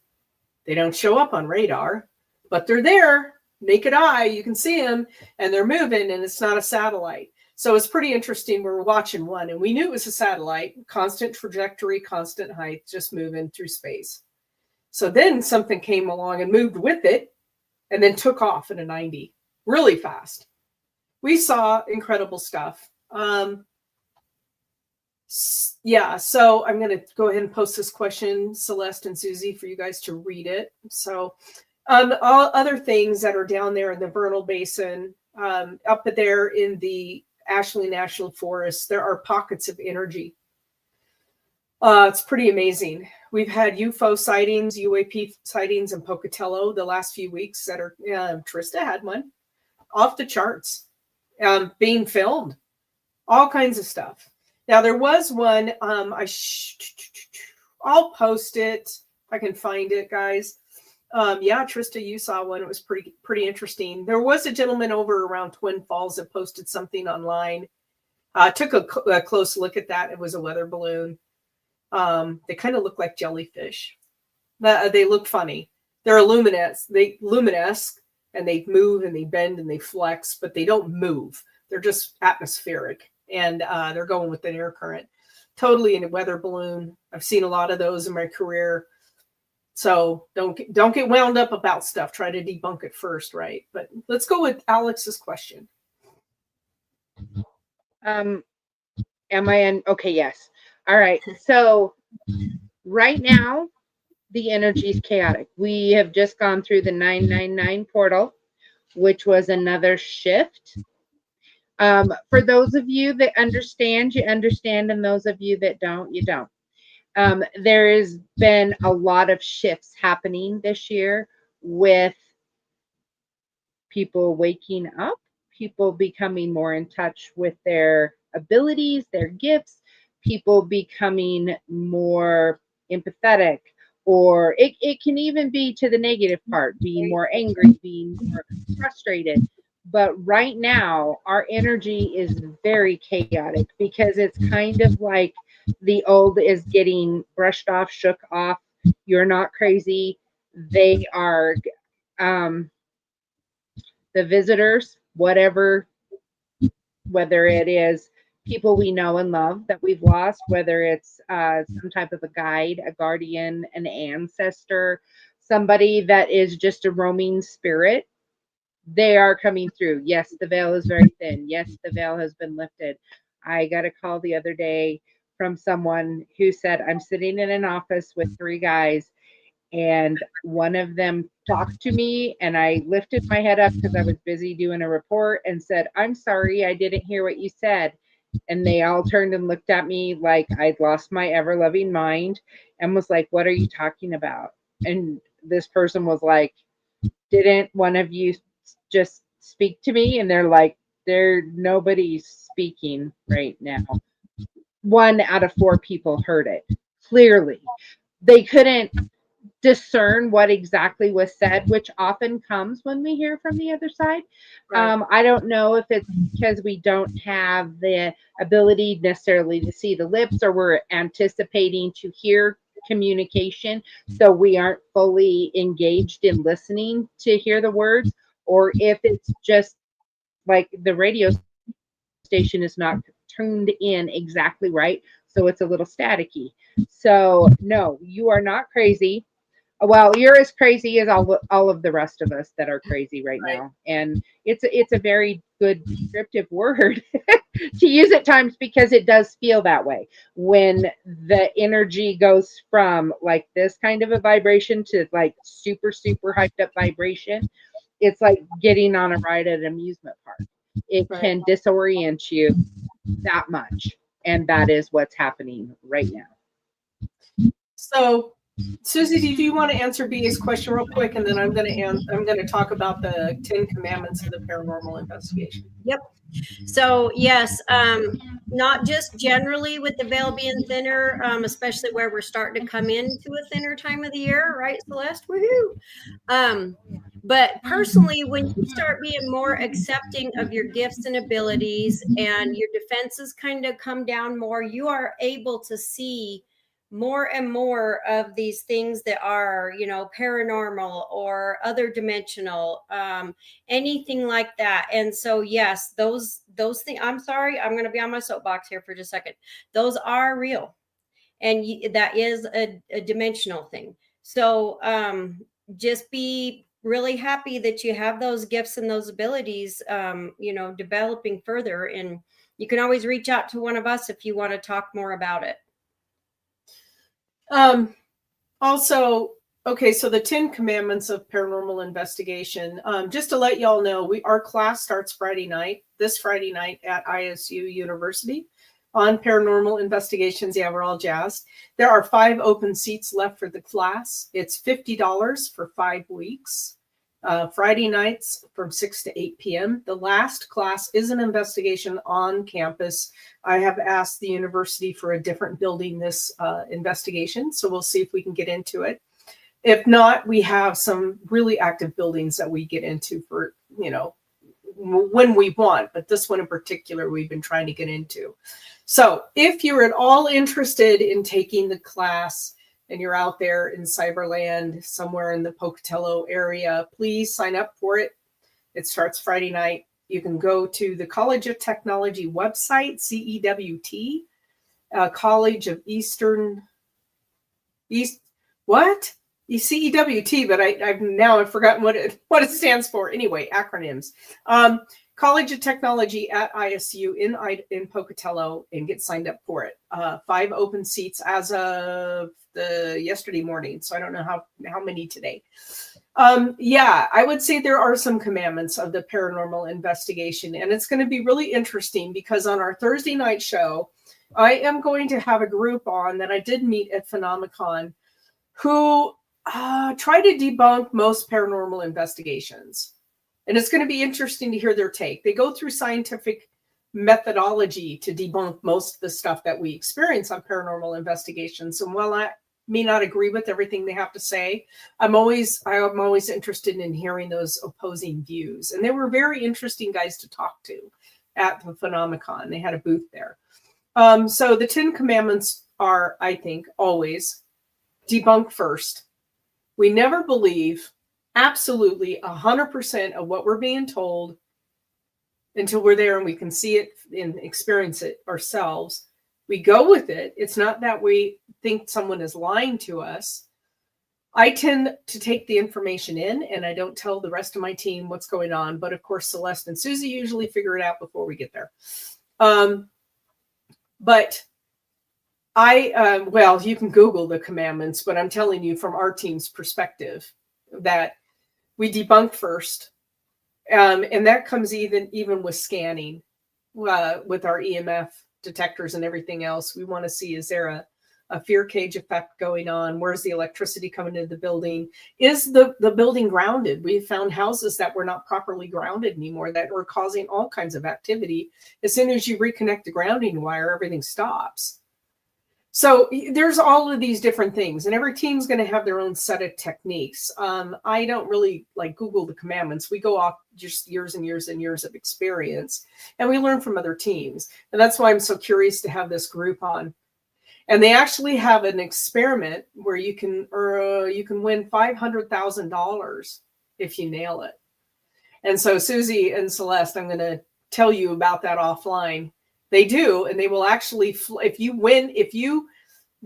They don't show up on radar, but they're there. Naked eye, you can see them, and they're moving, and it's not a satellite. So it's pretty interesting. We were watching one, and we knew it was a satellite, constant trajectory, constant height, just moving through space. So then something came along and moved with it, and then took off in a 90, really fast. We saw incredible stuff. So I'm going to go ahead and post this question, Celeste and Susie, for you guys to read it. So all other things that are down there in the Vernal Basin, up there in the Ashley National Forest, there are pockets of energy. It's pretty amazing. We've had UFO sightings, UAP sightings in Pocatello the last few weeks that are, Trista had one, off the charts, being filmed, all kinds of stuff. Now, there was one, I'll post it if I can find it, guys. Trista, you saw one. It was pretty interesting. There was a gentleman over around Twin Falls that posted something online. Took a close look at that. It was a weather balloon. They kind of look like jellyfish. They look funny. They're luminesque, and they move and they bend and they flex, but they don't move. They're just atmospheric. And they're going with an air current, totally in a weather balloon. I've seen a lot of those in my career. So don't get wound up about stuff. Try to debunk it first, right? But let's go with Alex's question. Am I in? Okay, yes. All right. So right now, the energy is chaotic. We have just gone through the 999 portal, which was another shift. For those of you that understand, you understand, and those of you that don't, you don't. There has been a lot of shifts happening this year with people waking up, people becoming more in touch with their abilities, their gifts, people becoming more empathetic, or it can even be to the negative part, being more angry, being more frustrated. But right now, our energy is very chaotic because it's kind of like the old is getting brushed off, shook off. You're not crazy. They are the visitors, whatever, whether it is people we know and love that we've lost, whether it's some type of a guide, a guardian, an ancestor, somebody that is just a roaming spirit, they are coming through. Yes, the veil is very thin. Yes, the veil has been lifted. I got a call the other day from someone who said, I'm sitting in an office with 3 guys and one of them talked to me and I lifted my head up because I was busy doing a report and said, I'm sorry, I didn't hear what you said. And they all turned and looked at me like I'd lost my ever loving mind and was like, what are you talking about? And this person was like, didn't one of you just speak to me? And they're like, nobody's speaking right now. 1 out of 4 people heard it clearly. They couldn't discern what exactly was said, which often comes when we hear from the other side. Right. I don't know if it's because we don't have the ability necessarily to see the lips, or we're anticipating to hear communication, so we aren't fully engaged in listening to hear the words, or if it's just like the radio station is not tuned in exactly right, so it's a little staticky. So no, you are not crazy. Well, you're as crazy as all of the rest of us that are crazy right now, and it's a very good descriptive word to use at times because it does feel that way when the energy goes from like this kind of a vibration to like super hyped up vibration. It's like getting on a ride at an amusement park. It can disorient you that much, and that is what's happening right now. So, Susie, do you want to answer BA's question real quick, and then I'm going to talk about the 10 Commandments of the paranormal investigation. Yep. So yes, not just generally with the veil being thinner, especially where we're starting to come into a thinner time of the year, right, Celeste? Woohoo! But personally, when you start being more accepting of your gifts and abilities, and your defenses kind of come down more, you are able to see more and more of these things that are, paranormal or other dimensional, anything like that. And so yes, those things, I'm sorry, I'm going to be on my soapbox here for just a second. Those are real, and that is a dimensional thing. So just be really happy that you have those gifts and those abilities, developing further. And you can always reach out to one of us if you want to talk more about it. Also, okay, so the 10 Commandments of Paranormal Investigation. Just to let y'all know, our class starts this Friday night at ISU University on paranormal investigations. Yeah, we're all jazzed. There are 5 open seats left for the class. It's $50 for 5 weeks. Friday nights from 6 to 8 p.m. The last class is an investigation on campus. I have asked the university for a different building this investigation, so we'll see if we can get into it. If not, we have some really active buildings that we get into for, when we want, but this one in particular we've been trying to get into. So if you're at all interested in taking the class, and you're out there in Cyberland, somewhere in the Pocatello area, please sign up for it. It starts Friday night. You can go to the College of Technology website, CEWT, College of CEWT, but I've forgotten what it stands for. Anyway, acronyms. College of Technology at ISU in Pocatello, and get signed up for it. 5 open seats as of yesterday morning, so I don't know how many today. Yeah, I would say there are some commandments of the paranormal investigation, and it's going to be really interesting because on our Thursday night show, I am going to have a group on that I did meet at Phenomicon who try to debunk most paranormal investigations. And it's going to be interesting to hear their take. They go through scientific methodology to debunk most of the stuff that we experience on paranormal investigations. And while I may not agree with everything they have to say, I'm always interested in hearing those opposing views. And they were very interesting guys to talk to at the Phenomicon. They had a booth there. So the 10 commandments are, I think, always debunk first. We never believe absolutely 100% of what we're being told until we're there and we can see it and experience it ourselves. We go with it. It's not that we think someone is lying to us. I tend to take the information in and I don't tell the rest of my team what's going on. But of course, Celeste and Susie usually figure it out before we get there. But well, you can Google the commandments, but I'm telling you from our team's perspective that we debunk first. And that comes even with scanning, with our EMF detectors and everything else. We want to see, is there a fear cage effect going on? Where's the electricity coming into the building? Is the building grounded? We've found houses that were not properly grounded anymore that were causing all kinds of activity. As soon as you reconnect the grounding wire, everything stops. So there's all of these different things, and every team's going to have their own set of techniques. I don't really like Google the commandments. We go off just years and years and years of experience, and we learn from other teams. And that's why I'm so curious to have this group on. And they actually have an experiment where you can win $500,000 if you nail it. And so Susie and Celeste, I'm going to tell you about that offline. They do, and they will actually, if you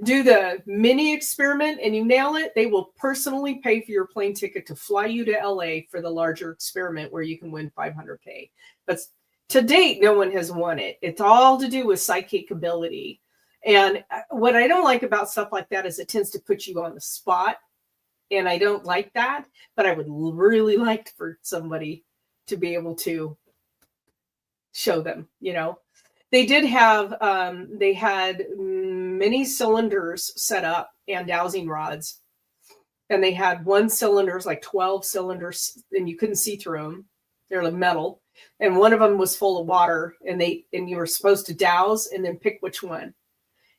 do the mini experiment and you nail it, they will personally pay for your plane ticket to fly you to LA for the larger experiment where you can win $500K. But to date, no one has won it. It's all to do with psychic ability. And what I don't like about stuff like that is it tends to put you on the spot. And I don't like that, but I would really like for somebody to be able to show them, They did have, they had many cylinders set up and dowsing rods. And they had one cylinder's like 12 cylinders and you couldn't see through them. They're like metal. And one of them was full of water and you were supposed to douse and then pick which one.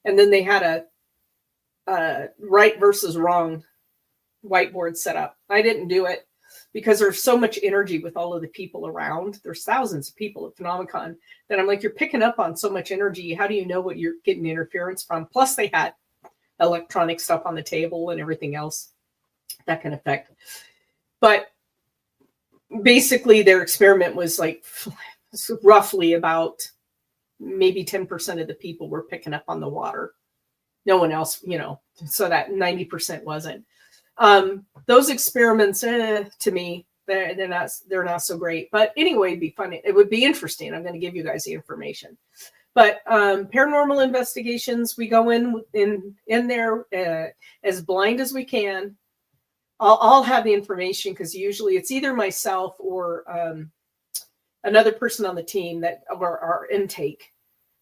And then they had a right versus wrong whiteboard set up. I didn't do it because there's so much energy with all of the people around. There's thousands of people at Phenomicon that I'm like, you're picking up on so much energy. How do you know what you're getting interference from? Plus they had electronic stuff on the table and everything else that can affect. But basically their experiment was like roughly about maybe 10% of the people were picking up on the water. No one else, so that 90% wasn't. Those experiments, to me, they're not so great. But anyway, it'd be funny. It would be interesting. I'm going to give you guys the information. But paranormal investigations, we go in there as blind as we can. I'll have the information because usually it's either myself or another person on the team that our intake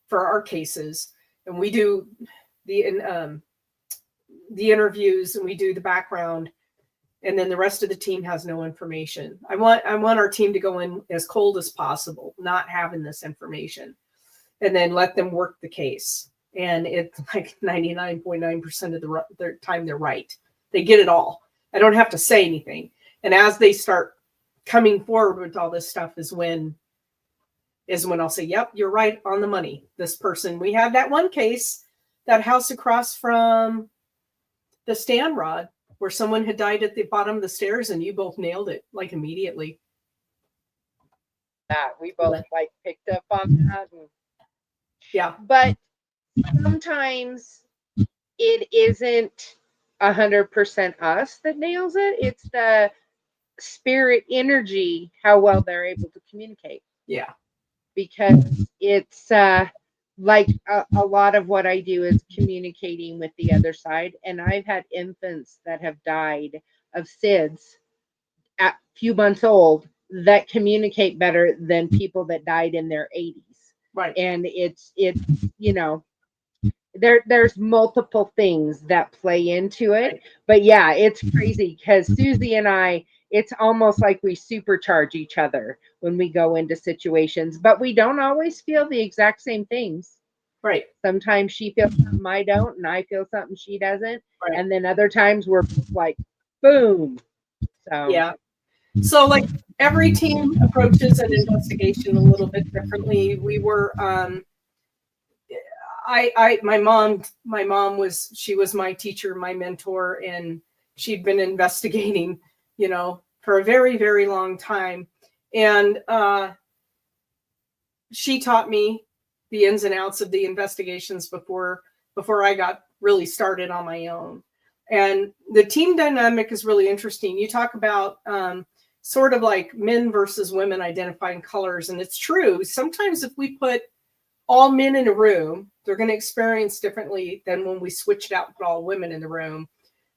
for our cases, and we do the interviews and we do the background, and then the rest of the team has no information. I want our team to go in as cold as possible, not having this information, and then let them work the case. And it's like 99.9% of their time they're right. They get it all. I don't have to say anything. And as they start coming forward with all this stuff is when I'll say, yep, you're right on the money. This person, we had that one case, that house across from the stand rod where someone had died at the bottom of the stairs and you both nailed it like immediately. That we both picked up on that. Yeah. But sometimes it isn't 100% us that nails it. It's the spirit energy, how well they're able to communicate. Yeah. Because it's like a lot of what I do is communicating with the other side. And I've had infants that have died of SIDS a few months old that communicate better than people that died in their 80s. Right. And it's you know, there's multiple things that play into it. Right. But yeah, it's crazy because Susie and I, it's almost like we supercharge each other when we go into situations, but we don't always feel the exact same things. Right. Sometimes she feels something I don't, and I feel something she doesn't. Right. And then other times we're like, boom. So Yeah. So like every team approaches an investigation a little bit differently. We were my mom was my teacher, my mentor, and she'd been investigating, for a very, very long time. And she taught me the ins and outs of the investigations before I got really started on my own. And the team dynamic is really interesting. You talk about sort of like men versus women identifying colors. And it's true. Sometimes if we put all men in a room, they're going to experience differently than when we switch it out and put all women in the room.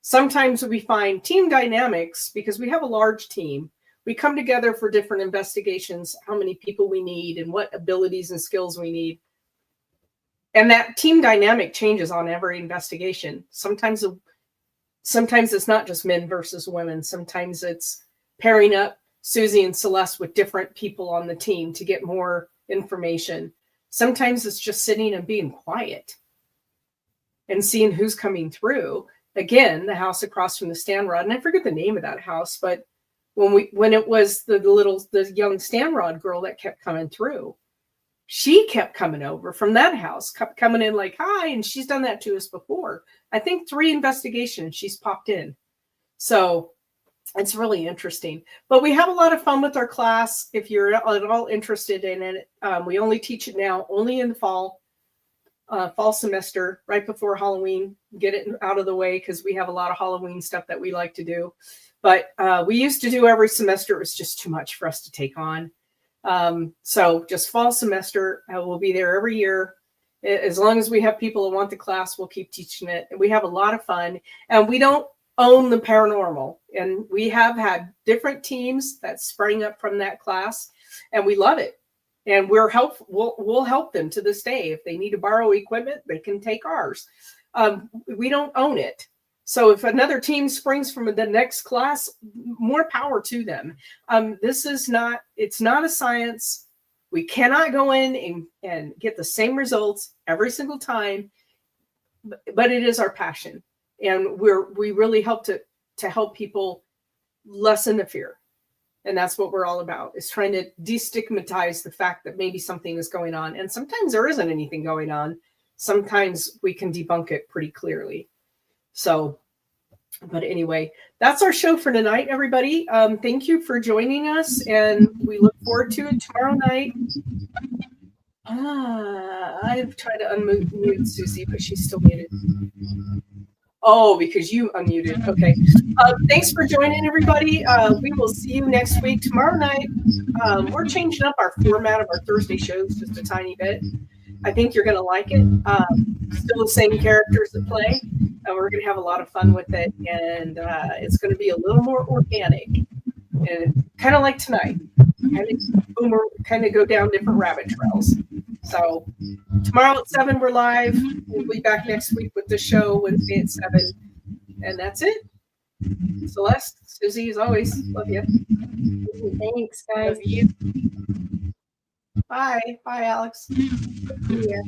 Sometimes we find team dynamics, because we have a large team. We come together for different investigations, how many people we need and what abilities and skills we need. And that team dynamic changes on every investigation. Sometimes it's not just men versus women. Sometimes it's pairing up Susie and Celeste with different people on the team to get more information. Sometimes it's just sitting and being quiet and seeing who's coming through. Again, the house across from the Stanrod, and I forget the name of that house, but when it was the young Stanrod girl that kept coming through, she kept coming over from that house, kept coming in like, hi, and she's done that to us before. I think 3 investigations she's popped in. So it's really interesting. But we have a lot of fun with our class. If you're at all interested in it, we only teach it now, only in the fall semester, right before Halloween. Get it out of the way because we have a lot of Halloween stuff that we like to do. But we used to do every semester. It was just too much for us to take on. So just fall semester, we'll be there every year. As long as we have people who want the class, we'll keep teaching it. And we have a lot of fun. And we don't own the paranormal. And we have had different teams that sprang up from that class. And we love it. And we'll help them to this day. If they need to borrow equipment, they can take ours. We don't own it. So if another team springs from the next class, more power to them. It's not a science. We cannot go in and get the same results every single time, but it is our passion. And we really help to help people lessen the fear. And that's what we're all about, is trying to destigmatize the fact that maybe something is going on. And sometimes there isn't anything going on. Sometimes we can debunk it pretty clearly. So, but anyway, that's our show for tonight, everybody. Thank you for joining us, and we look forward to it tomorrow night. I've tried to unmute Susie, but she's still muted. Oh, because you unmuted. Okay. Thanks for joining, everybody. We will see you next week. Tomorrow night, we're changing up our format of our Thursday shows just a tiny bit. I think you're going to like it. Still the same characters that play. We're going to have a lot of fun with it. And it's going to be a little more organic. And kind of like tonight. Kind of go down different rabbit trails. So tomorrow at 7, we're live. We'll be back next week with the show Wednesday at 7. And that's it. Celeste, Susie, as always, love you. Thanks, guys. Love you. Bye. Bye, Alex. Yeah.